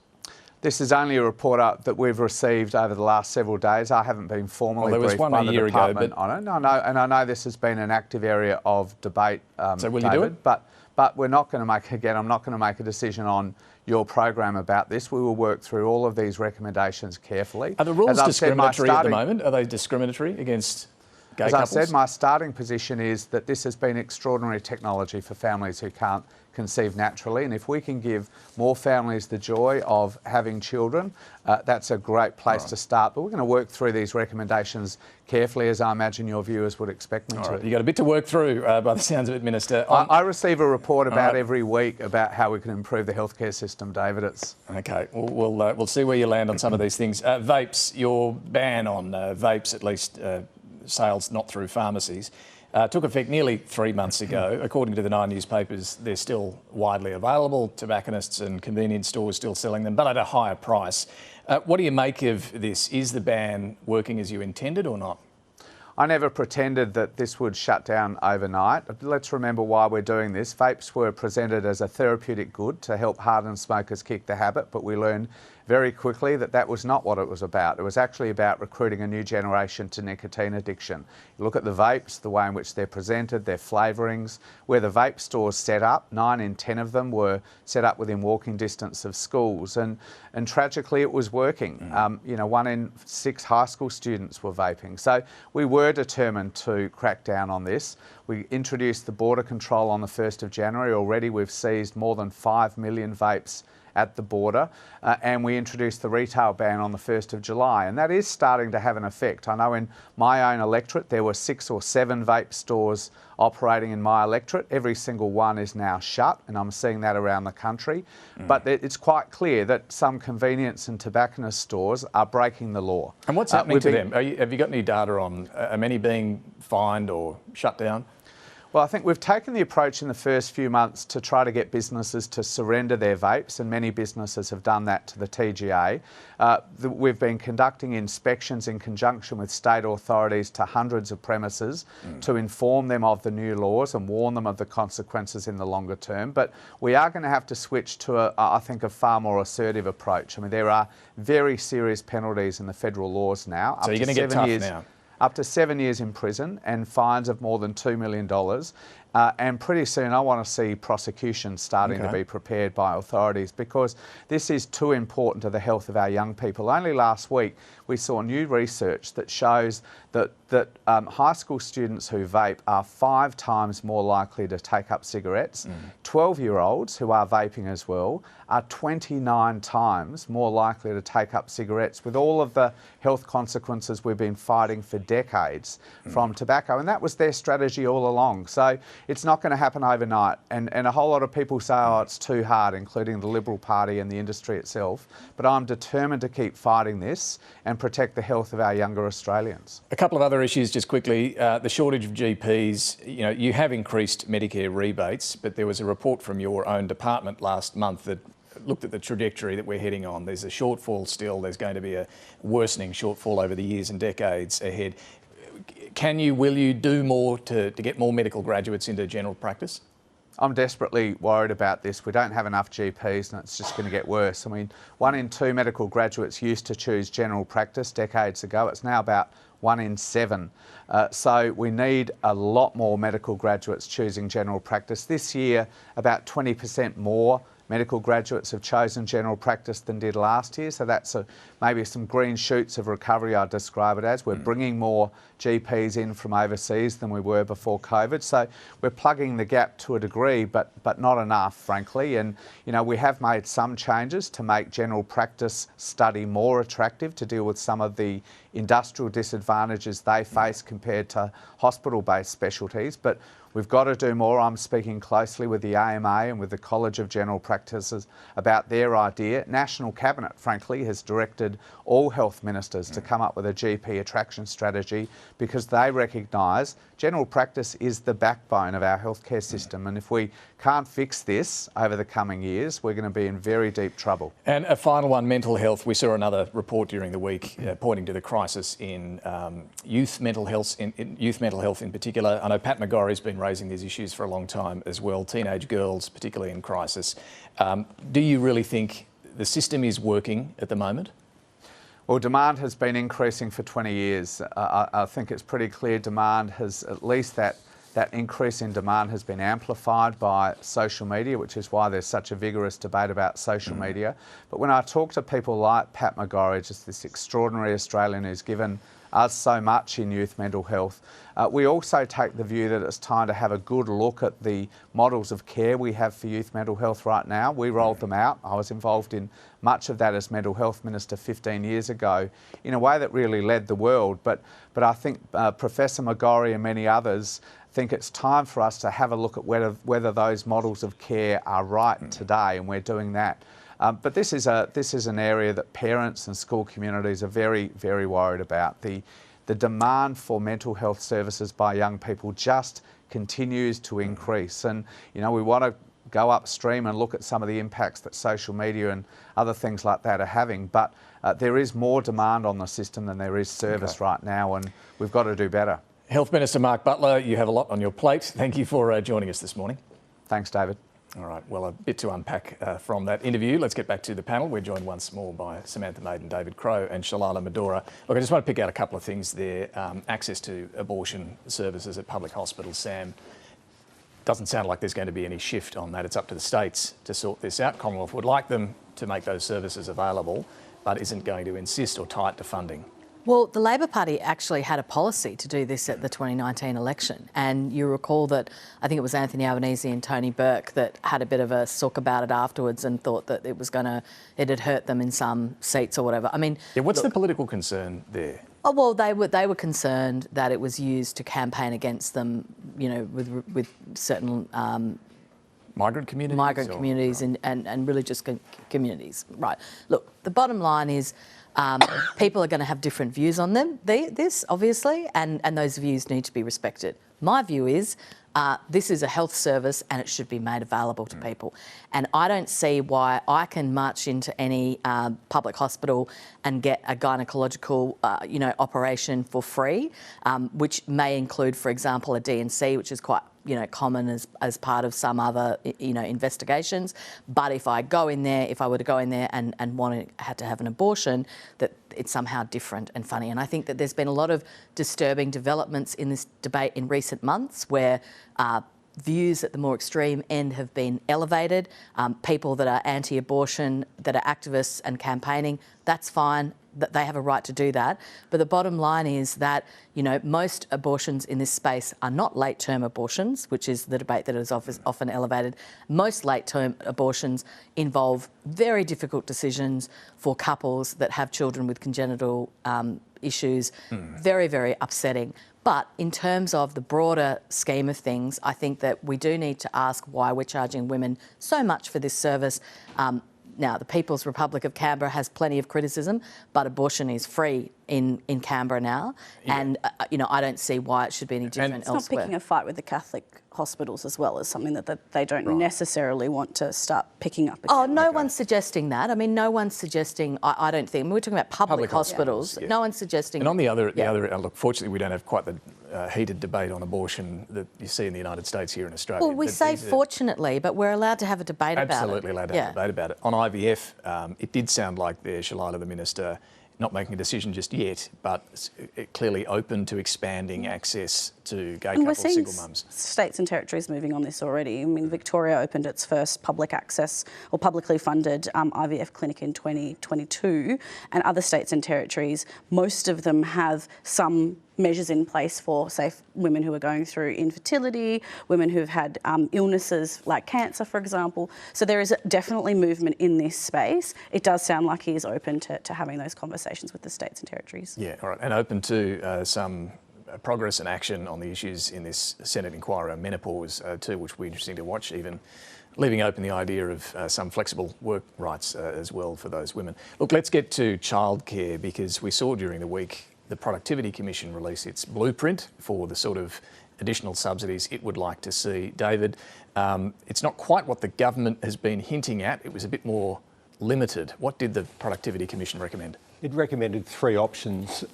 This is only a report that we've received over the last several days. I haven't been formally briefed by the department on it. And I know this has been an active area of debate, so will you do it? But we're not going to make, again, I'm not going to make a decision on your program about this. We will work through all of these recommendations carefully. Are the rules discriminatory at the moment? Are they discriminatory against gay couples? As I said, my starting position is that this has been extraordinary technology for families who can't conceive naturally, and if we can give more families the joy of having children, that's a great place to start. But we're going to work through these recommendations carefully, as I imagine your viewers would expect me to. You've got a bit to work through by the sounds of it, Minister. I receive a report about every week about how we can improve the healthcare system, David. Okay, we'll see where you land on some of these things. Vapes, your ban on vapes, at least sales not through pharmacies. Took effect nearly 3 months ago. According to the 9 newspapers, they're still widely available. Tobacconists and convenience stores still selling them, but at a higher price. What do you make of this? Is the ban working as you intended or not? I never pretended that this would shut down overnight. Let's remember why we're doing this. Vapes were presented as a therapeutic good to help hardened smokers kick the habit, but we learned very quickly that that was not what it was about. It was actually about recruiting a new generation to nicotine addiction. You look at the vapes, the way in which they're presented, their flavourings, where the vape stores set up, 9 in 10 of them were set up within walking distance of schools, and tragically it was working. 1 in 6 high school students were vaping. So we were determined to crack down on this. We introduced the border control on the 1st of January. Already we've seized more than 5 million vapes at the border, and we introduced the retail ban on the 1st of July, and that is starting to have an effect. I know in my own electorate there were 6 or 7 vape stores operating in my electorate. Every single one is now shut, and I'm seeing that around the country. But it's quite clear that some convenience and tobacconist stores are breaking the law. And what's happening to them? Have you got any data on, are many being fined or shut down? Well, I think we've taken the approach in the first few months to try to get businesses to surrender their vapes, and many businesses have done that to the TGA. We've been conducting inspections in conjunction with state authorities to hundreds of premises to inform them of the new laws and warn them of the consequences in the longer term. But we are going to have to switch to, I think, a far more assertive approach. I mean, there are very serious penalties in the federal laws now. So you're going to get tough now? Up to 7 years in prison and fines of more than $2 million. And pretty soon I want to see prosecutions starting to be prepared by authorities, because this is too important to the health of our young people. Only last week we saw new research that shows that high school students who vape are 5 times more likely to take up cigarettes. 12-year-olds who are vaping as well are 29 times more likely to take up cigarettes, with all of the health consequences we've been fighting for decades from tobacco. And that was their strategy all along. So it's not going to happen overnight. And a whole lot of people say, oh, it's too hard, including the Liberal Party and the industry itself. But I'm determined to keep fighting this and protect the health of our younger Australians. A couple of other issues just quickly. The shortage of GPs. You have increased Medicare rebates, but there was a report from your own department last month that looked at the trajectory that we're heading on. There's a shortfall still. There's going to be a worsening shortfall over the years and decades ahead. Will you do more to get more medical graduates into general practice? I'm desperately worried about this. We don't have enough GPs and it's just going to get worse. I mean, 1 in 2 medical graduates used to choose general practice decades ago. It's now about 1 in 7. So we need a lot more medical graduates choosing general practice. This year, about 20% more medical graduates have chosen general practice than did last year. So that's maybe some green shoots of recovery, I'd describe it as. We're bringing more GPs in from overseas than we were before COVID. So we're plugging the gap to a degree, but not enough, frankly. And, we have made some changes to make general practice study more attractive, to deal with some of the industrial disadvantages they face compared to hospital-based specialties. But we've got to do more. I'm speaking closely with the AMA and with the College of General Practitioners about their idea. National Cabinet, frankly, has directed all health ministers to come up with a GP attraction strategy, because they recognise general practice is the backbone of our healthcare system. And if we can't fix this over the coming years, we're going to be in very deep trouble. And a final one, mental health. We saw another report during the week pointing to the crisis in youth mental health, in particular. I know Pat McGorry has been raising these issues for a long time as well. Teenage girls, particularly in crisis. Do you really think the system is working at the moment? Well, demand has been increasing for 20 years. I think it's pretty clear demand has, at least that increase in demand has been amplified by social media, which is why there's such a vigorous debate about social media. But when I talk to people like Pat McGorry, just this extraordinary Australian who's given us so much in youth mental health, we also take the view that it's time to have a good look at the models of care we have for youth mental health right now. We rolled them out. I was involved in much of that as mental health minister 15 years ago in a way that really led the world. But I think Professor McGorry and many others think it's time for us to have a look at whether those models of care are right today, and we're doing that. But this is an area that parents and school communities are very, very worried about. The the demand for mental health services by young people just continues to increase. And, you know, we want to go upstream and look at some of the impacts that social media and other things like that are having. But there is more demand on the system than there is service right now, and we've got to do better. Health Minister Mark Butler, you have a lot on your plate. Thank you for joining us this morning. Thanks, David. All right, well, a bit to unpack from that interview. Let's get back to the panel. We're joined once more by Samantha Maiden, David Crowe and Shalailah Medhora. Look, I just want to pick out a couple of things there. Access to abortion services at public hospitals, Sam. Doesn't sound like there's going to be any shift on that. It's up to the states to sort this out. Commonwealth would like them to make those services available, but isn't going to insist or tie it to funding. Well, the Labor Party actually had a policy to do this at the 2019 election, and you recall that I think it was Anthony Albanese and Tony Burke that had a bit of a sook about it afterwards and thought that it had hurt them in some seats or whatever. I mean, yeah, what's the political concern there? Oh, well, they were concerned that it was used to campaign against them, you know, with certain migrant communities, and religious communities. Right. Look, the bottom line is people are going to have different views on this, obviously, and those views need to be respected. My view is this is a health service and it should be made available to people. And I don't see why I can march into any public hospital and get a gynaecological, operation for free, which may include, for example, a D&C, which is quite common as part of some other, investigations. But if I were to go in there and had to have an abortion, that it's somehow different and funny. And I think that there's been a lot of disturbing developments in this debate in recent months where views at the more extreme end have been elevated. People that are anti-abortion, that are activists and campaigning, that's fine. That they have a right to do that. But the bottom line is that, most abortions in this space are not late-term abortions, which is the debate that is often elevated. Most late-term abortions involve very difficult decisions for couples that have children with congenital issues. Very, very upsetting. But in terms of the broader scheme of things, I think that we do need to ask why we're charging women so much for this service. Now, the People's Republic of Canberra has plenty of criticism, but abortion is free in Canberra now. Yeah. And, I don't see why it should be any different elsewhere. It's not picking a fight with the Catholic hospitals as well as something that they don't necessarily want to start picking up again. Oh, no one's suggesting that. I mean, no one's suggesting, I don't think, we're talking about public hospitals. Yeah. No one's suggesting... And on the other look, fortunately, we don't have quite the heated debate on abortion that you see in the United States here in Australia. Well, we say fortunately, but we're allowed to have a debate about it. Absolutely allowed to have a debate about it. On IVF, it did sound like there, Shalailah, the Minister, not making a decision just yet, but clearly open to expanding access to gay couples, single mums. States and territories moving on this already. I mean, Victoria opened its first public access or publicly funded IVF clinic in 2022, and other states and territories, most of them have some measures in place for, say, women who are going through infertility, women who've had illnesses like cancer, for example. So there is definitely movement in this space. It does sound like he is open to having those conversations with the states and territories. Yeah, all right, and open to some progress and action on the issues in this Senate inquiry on menopause too, which will be interesting to watch, even leaving open the idea of some flexible work rights as well for those women. Look, let's get to childcare, because we saw during the week the Productivity Commission release its blueprint for the sort of additional subsidies it would like to see. David, it's not quite what the government has been hinting at. It was a bit more limited. What did the Productivity Commission recommend? It recommended 3 options,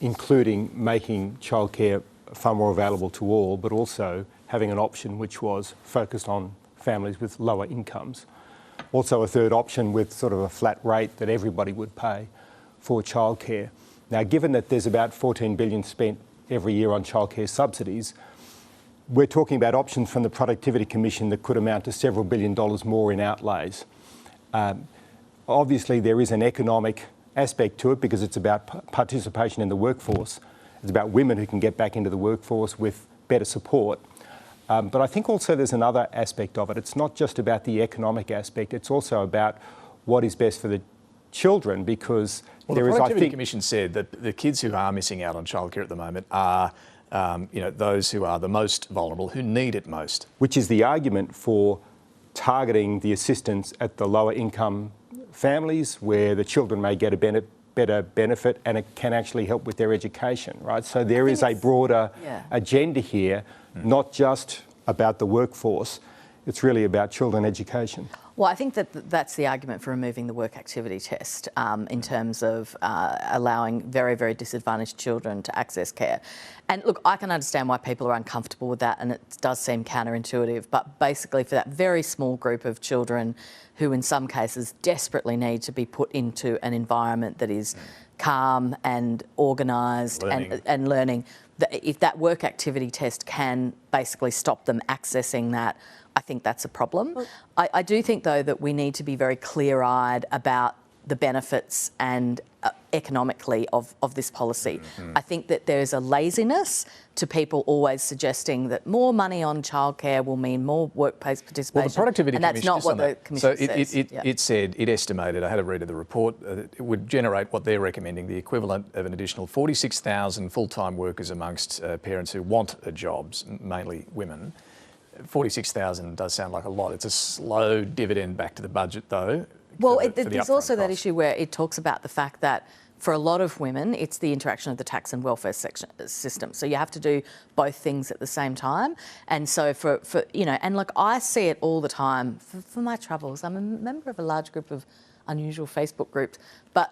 including making childcare far more available to all, but also having an option which was focused on families with lower incomes. Also a third option with sort of a flat rate that everybody would pay for childcare. Now, given that there's about $14 billion spent every year on childcare subsidies, we're talking about options from the Productivity Commission that could amount to several $1 billion more in outlays. Obviously, there is an economic aspect to it because it's about participation in the workforce. It's about women who can get back into the workforce with better support. But I think also there's another aspect of it. It's not just about the economic aspect. It's also about what is best for the children, because the Productivity Commission said that the kids who are missing out on childcare at the moment are those who are the most vulnerable, who need it most. Which is the argument for targeting the assistance at the lower income families, where the children may get a better benefit, and it can actually help with their education, right? So there is a broader agenda here, not just about the workforce, it's really about children education. Well, I think that's the argument for removing the work activity test in terms of allowing very, very disadvantaged children to access care. And look, I can understand why people are uncomfortable with that, and it does seem counterintuitive, but basically for that very small group of children who in some cases desperately need to be put into an environment that is calm and organised and learning, if that work activity test can basically stop them accessing that, I think that's a problem. I do think, though, that we need to be very clear-eyed about the benefits and economically of this policy. I think that there is a laziness to people always suggesting that more money on childcare will mean more workplace participation. Well, the Productivity and that's not what the Commission says. So it said, it estimated, I had a read of the report, it would generate what they're recommending, the equivalent of an additional 46,000 full-time workers amongst parents who want jobs, mainly women. 46,000 does sound like a lot. It's a slow dividend back to the budget, though. Well, there's also that issue where it talks about the fact that for a lot of women, it's the interaction of the tax and welfare system. So you have to do both things at the same time. And so for you know, and look, I see it all the time for my troubles. I'm a member of a large group of unusual Facebook groups, but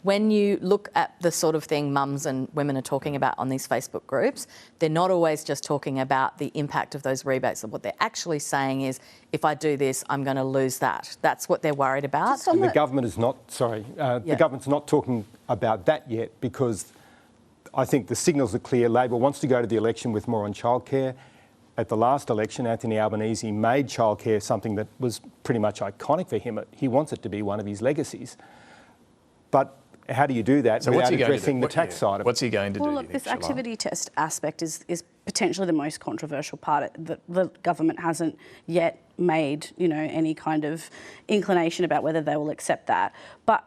when you look at the sort of thing mums and women are talking about on these Facebook groups, they're not always just talking about the impact of those rebates. What they're actually saying is, if I do this, I'm going to lose that. That's what they're worried about. And the government is not, the government's not talking about that yet, because I think the signals are clear. Labor wants to go to the election with more on childcare. At the last election, Anthony Albanese made childcare something that was pretty much iconic for him. He wants it to be one of his legacies. But how do you do that without addressing the tax side of it? What's he going to do? Well, look, this activity test aspect is potentially the most controversial part. The government hasn't yet made, you know, any kind of inclination about whether they will accept that. But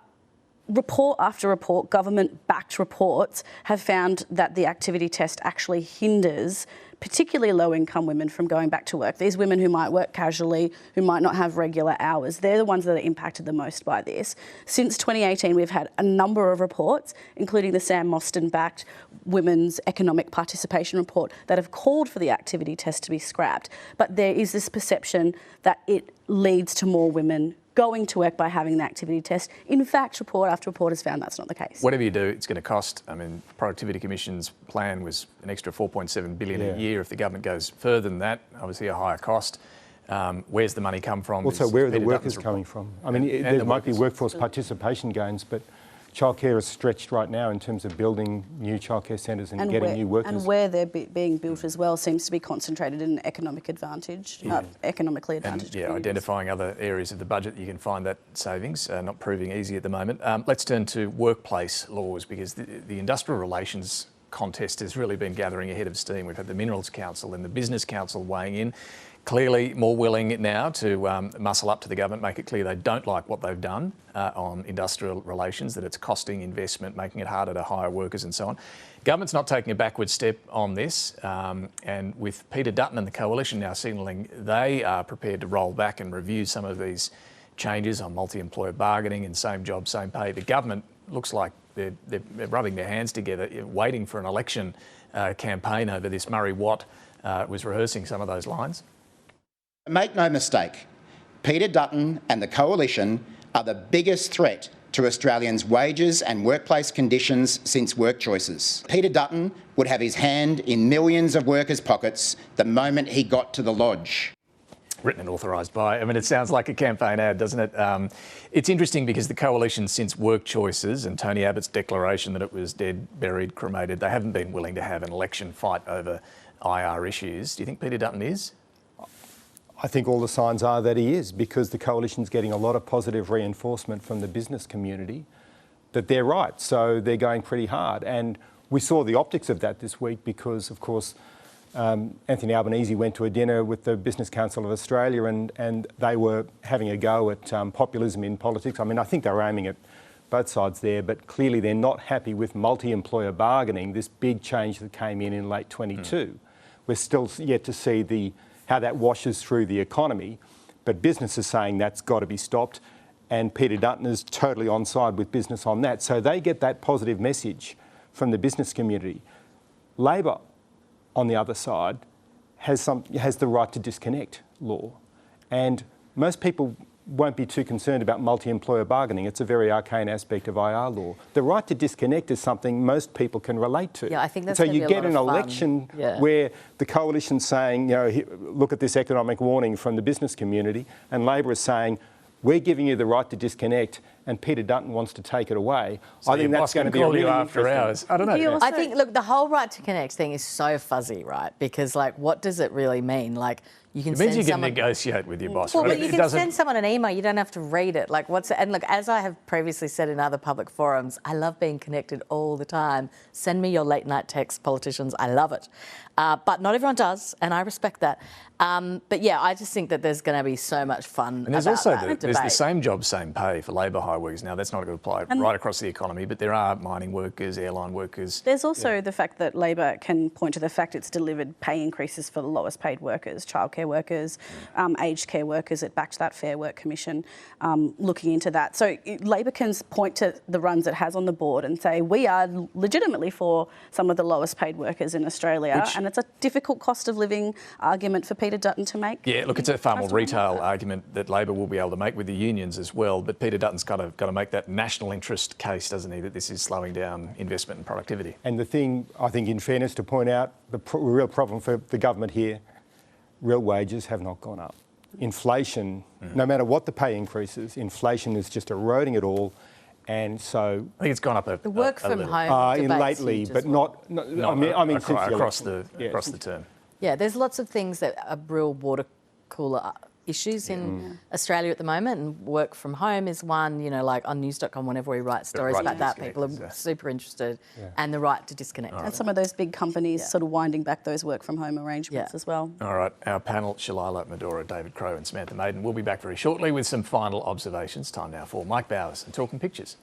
report after report, government-backed reports, have found that the activity test actually hinders particularly low-income women from going back to work. These women who might work casually, who might not have regular hours, they're the ones that are impacted the most by this. Since 2018, we've had a number of reports, including the Sam Maiden-backed Women's Economic Participation Report, that have called for the activity test to be scrapped. But there is this perception that it leads to more women going to work by having the activity test. In fact, report after report has found that's not the case. Whatever you do, it's going to cost. I mean, Productivity Commission's plan was an extra $4.7 billion a year. If the government goes further than that, obviously a higher cost. Where's the money come from? Also, where are the workers coming from? I mean, there might be workforce participation gains, but childcare is stretched right now in terms of building new childcare centres and getting new workers. And where they're being built as well seems to be concentrated in economic advantage, economically advantaged. And, identifying other areas of the budget you can find that savings, not proving easy at the moment. Let's turn to workplace laws, because the industrial relations contest has really been gathering ahead of steam. We've had the Minerals Council and the Business Council weighing in. Clearly more willing now to muscle up to the government, make it clear they don't like what they've done on industrial relations, that it's costing investment, making it harder to hire workers and so on. Government's not taking a backward step on this, and with Peter Dutton and the Coalition now signalling they are prepared to roll back and review some of these changes on multi-employer bargaining and same job, same pay, the government looks like they're rubbing their hands together, waiting for an election campaign over this. Murray Watt was rehearsing some of those lines. Make no mistake, Peter Dutton and the Coalition are the biggest threat to Australians' wages and workplace conditions since work choices. Peter Dutton would have his hand in millions of workers' pockets the moment he got to the lodge. Written and authorised by. I mean, it sounds like a campaign ad, doesn't it? It's interesting because the Coalition, since work choices and Tony Abbott's declaration that it was dead, buried, cremated, they haven't been willing to have an election fight over IR issues. Do you think Peter Dutton is? I think all the signs are that he is, because the Coalition's getting a lot of positive reinforcement from the business community that they're right. So they're going pretty hard. And we saw the optics of that this week because, of course, Anthony Albanese went to a dinner with the Business Council of Australia and they were having a go at populism in politics. I mean, I think they were aiming at both sides there, but clearly they're not happy with multi-employer bargaining, this big change that came in late 22. We're still yet to see how that washes through the economy, but business is saying that's got to be stopped. and Peter Dutton is totally on side with business on that. So they get that positive message from the business community. Labor, on the other side, has the right to disconnect law. And most people won't be too concerned about multi-employer bargaining. It's a very arcane aspect of IR law. The right to disconnect is something most people can relate to. Yeah, I think that's so gonna you be a get lot an of fun. election Yeah. where the coalition's saying, look at this economic warning from the business community, and Labor is saying, we're giving you the right to disconnect, and Peter Dutton wants to take it away. So I think that's going to be a really after hours. I don't know. I think, look, the whole right to connect thing is so fuzzy, right? Because, like, what does it really mean? Like, you can It means send you can someone... negotiate with your boss. Well, right? but you can send someone an email. You don't have to read it. Like, and look, as I have previously said in other public forums, I love being connected all the time. Send me your late night texts, politicians. I love it. But not everyone does, and I respect that. But yeah, I just think that there's going to be so much fun. And there's about also that there's the debate. same job, same pay for labour hire workers. Now, that's not going to apply right across the economy, but there are mining workers, airline workers. There's also the fact that Labor can point to the fact it's delivered pay increases for the lowest paid workers, childcare workers, aged care workers. It backed that Fair Work Commission looking into that. So Labor can point to the runs it has on the board and say, we are legitimately for some of the lowest paid workers in Australia. And it's a difficult cost of living argument for Peter Dutton to make. Yeah, look, it's a far more retail argument that Labor will be able to make with the unions as well. But Peter Dutton's got to make that national interest case, doesn't he, that this is slowing down investment and productivity. And the thing, I think, in fairness, to point out, the real problem for the government here, real wages have not gone up. Inflation, no matter what the pay increases, inflation is just eroding it all. And so I think it's gone up the work from home lately, but not I mean across the term. Yeah, there's lots of things that are real water cooler issues in Australia at the moment, and work from home is one. You know, like on news.com, whenever we write stories about that, people are super interested, and the right to disconnect. And some of those big companies sort of winding back those work from home arrangements as well. All right, our panel, Shalailah Medhora, David Crowe and Samantha Maiden, will be back very shortly with some final observations. Time now for Mike Bowers and Talking Pictures.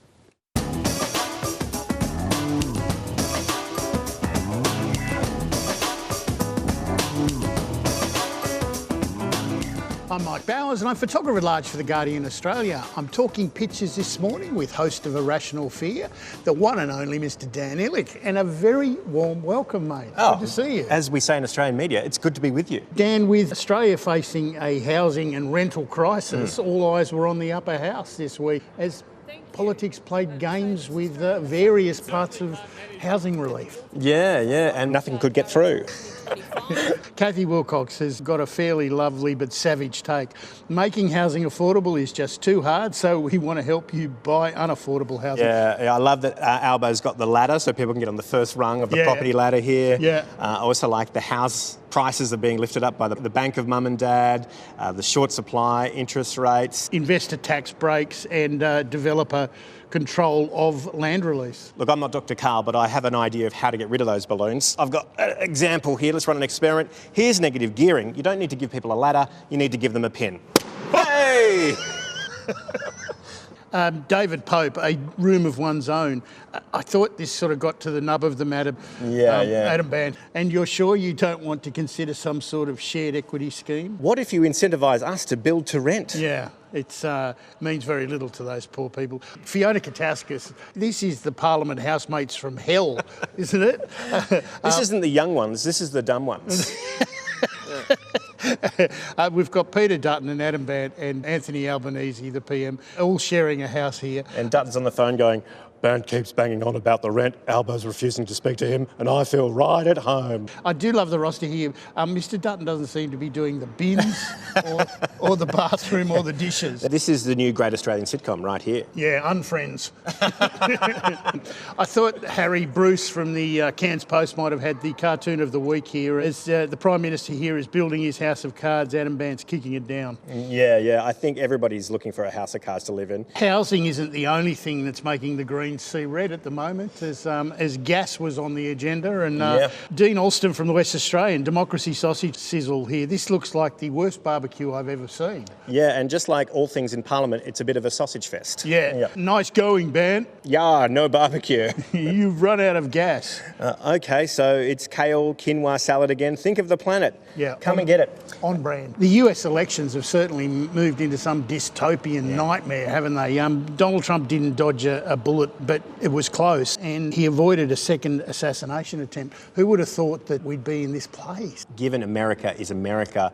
I'm Mike Bowers and I'm photographer at large for The Guardian Australia. I'm talking pictures this morning with host of Irrational Fear, the one and only Mr. Dan Ilic, and a very warm welcome, mate. Good to see you. As we say in Australian media, it's good to be with you. Dan, with Australia facing a housing and rental crisis, all eyes were on the upper house this week as politics played games with various parts of housing relief. Yeah, and nothing could get through. Kathy Wilcox has got a fairly lovely but savage take. Making housing affordable is just too hard, so we want to help you buy unaffordable housing. Yeah, I love that Albo's got the ladder so people can get on the first rung of the property ladder here. Yeah. I also like the house prices are being lifted up by the bank of mum and dad, the short supply, interest rates. Investor tax breaks and developer control of land release. Look, I'm not Dr. Karl, but I have an idea of how to get rid of those balloons. I've got an example here. Let's run an experiment. Here's negative gearing. You don't need to give people a ladder. You need to give them a pin. Hey! David Pope, A Room of One's Own. I thought this sort of got to the nub of the matter, Adam Band. And you're sure you don't want to consider some sort of shared equity scheme? What if you incentivise us to build to rent? Yeah, it means very little to those poor people. Fiona Katauskas, this is the Parliament housemates from hell, isn't it? This isn't the young ones, this is the dumb ones. We've got Peter Dutton and Adam Band and Anthony Albanese, the PM, all sharing a house here. And Dutton's on the phone going, Band keeps banging on about the rent, Albo's refusing to speak to him, and I feel right at home. I do love the roster here. Mr. Dutton doesn't seem to be doing the bins or the bathroom or the dishes. This is the new Great Australian sitcom right here. Yeah, Unfriends. I thought Harry Bruce from the Cairns Post might have had the cartoon of the week here, as the Prime Minister here is building his house of cards, Adam Band's kicking it down. Yeah, I think everybody's looking for a house of cards to live in. Housing isn't the only thing that's making the Greens green, see red at the moment as gas was on the agenda. And Dean Alston from the West Australian, Democracy Sausage Sizzle here. This looks like the worst barbecue I've ever seen. Yeah, and just like all things in Parliament, it's a bit of a sausage fest. Yeah. Nice going, Ben. Yeah, no barbecue. You've run out of gas. OK, so it's kale, quinoa salad again. Think of the planet. Yeah. Come and get it. On brand. The US elections have certainly moved into some dystopian nightmare, haven't they? Donald Trump didn't dodge a bullet, but it was close, and he avoided a second assassination attempt. Who would have thought that we'd be in this place? Given America is America,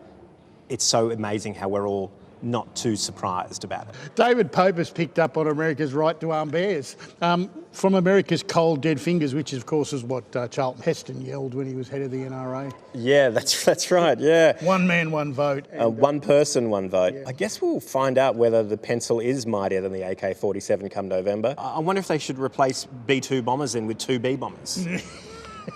it's so amazing how we're all not too surprised about it. David Pope has picked up on America's right to arm bears. From America's cold dead fingers, which of course is what Charlton Heston yelled when he was head of the NRA. Yeah, that's right, yeah. One man, one vote. One person, one vote. Yeah. I guess we'll find out whether the pencil is mightier than the AK-47 come November. I wonder if they should replace B-2 bombers then with 2B bombers.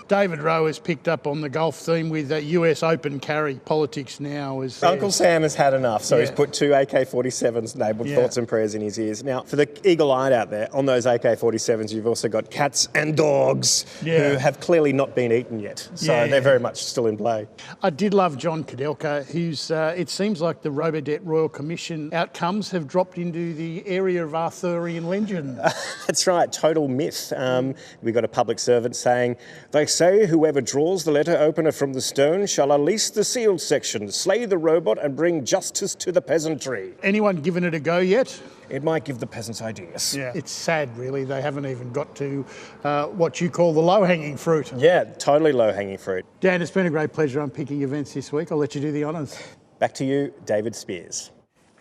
David Rowe has picked up on the golf theme with US Open carry politics now. Uncle Sam has had enough, so he's put 2 AK-47s labelled thoughts and prayers in his ears. Now, for the eagle-eyed out there, on those AK-47s, you've also got cats and dogs who have clearly not been eaten yet. So they're very much still in play. I did love John Kudelka, who's, it seems like the Robodebt Royal Commission outcomes have dropped into the area of Arthurian legend. That's right, total myth. We've got a public servant saying, they say whoever draws the letter opener from the stone shall unleash the sealed section, slay the robot and bring justice to the peasantry. Anyone given it a go yet? It might give the peasants ideas. Yeah. It's sad, really. They haven't even got to what you call the low-hanging fruit. Yeah, totally low-hanging fruit. Dan, it's been a great pleasure unpicking events this week. I'll let you do the honours. Back to you, David Speers.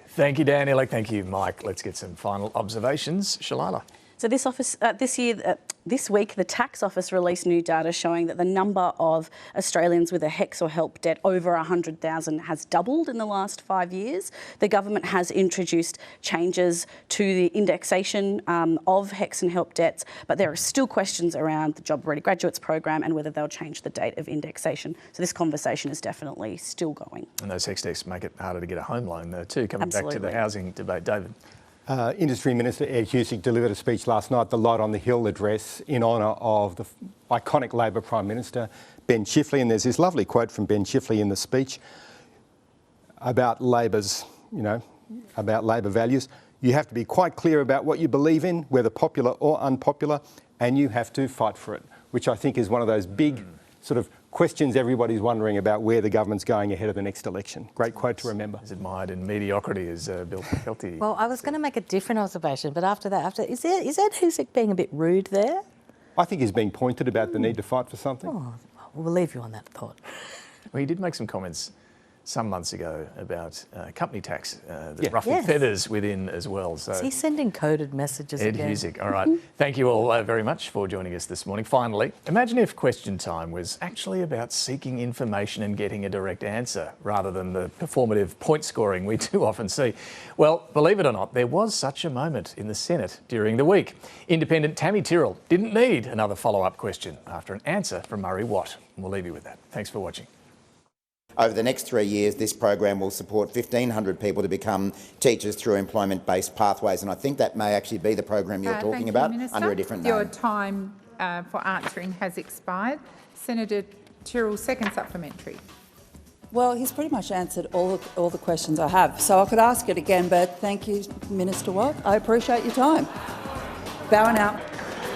Thank you, Dan. Ilic. Thank you, Mike. Let's get some final observations. Shalailah. So this week, the Tax Office released new data showing that the number of Australians with a HECS or HELP debt over 100,000 has doubled in the last 5 years. The government has introduced changes to the indexation of HECS and HELP debts, but there are still questions around the Job Ready Graduates program and whether they'll change the date of indexation. So this conversation is definitely still going. And those HECS debts make it harder to get a home loan too. Coming back to the housing debate, David. Industry Minister Ed Husic delivered a speech last night, the Light on the Hill address, in honour of the iconic Labor Prime Minister, Ben Chifley. And there's this lovely quote from Ben Chifley in the speech about Labor's, about Labor values. You have to be quite clear about what you believe in, whether popular or unpopular, and you have to fight for it, which I think is one of those big sort of questions everybody's wondering about where the government's going ahead of the next election. Great quote to remember. Is admired in mediocrity, as Bill Kelty. Well, I was going to make a different observation, but after that, is Ed Husic being a bit rude there? I think he's being pointed about the need to fight for something. Oh, we'll leave you on that thought. Well, he did make some comments some months ago about company tax that ruffled feathers within as well. So is he sending coded messages Ed again? Husic. All right. Thank you all very much for joining us this morning. Finally, imagine if Question Time was actually about seeking information and getting a direct answer rather than the performative point scoring we too often see. Well, believe it or not, there was such a moment in the Senate during the week. Independent Tammy Tyrrell didn't need another follow-up question after an answer from Murray Watt. We'll leave you with that. Thanks for watching. Over the next 3 years, this program will support 1,500 people to become teachers through employment-based pathways, and I think that may actually be the program you're talking about under a different name. Your time for answering has expired. Senator Tyrrell, second supplementary. Well, he's pretty much answered all the questions I have, so I could ask it again, but thank you, Minister Watt. I appreciate your time. Bowing out.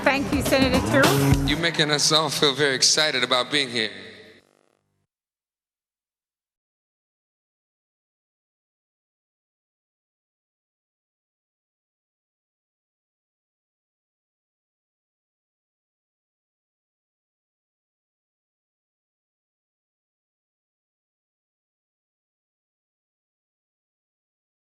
Thank you, Senator Tyrrell. You're making us all feel very excited about being here.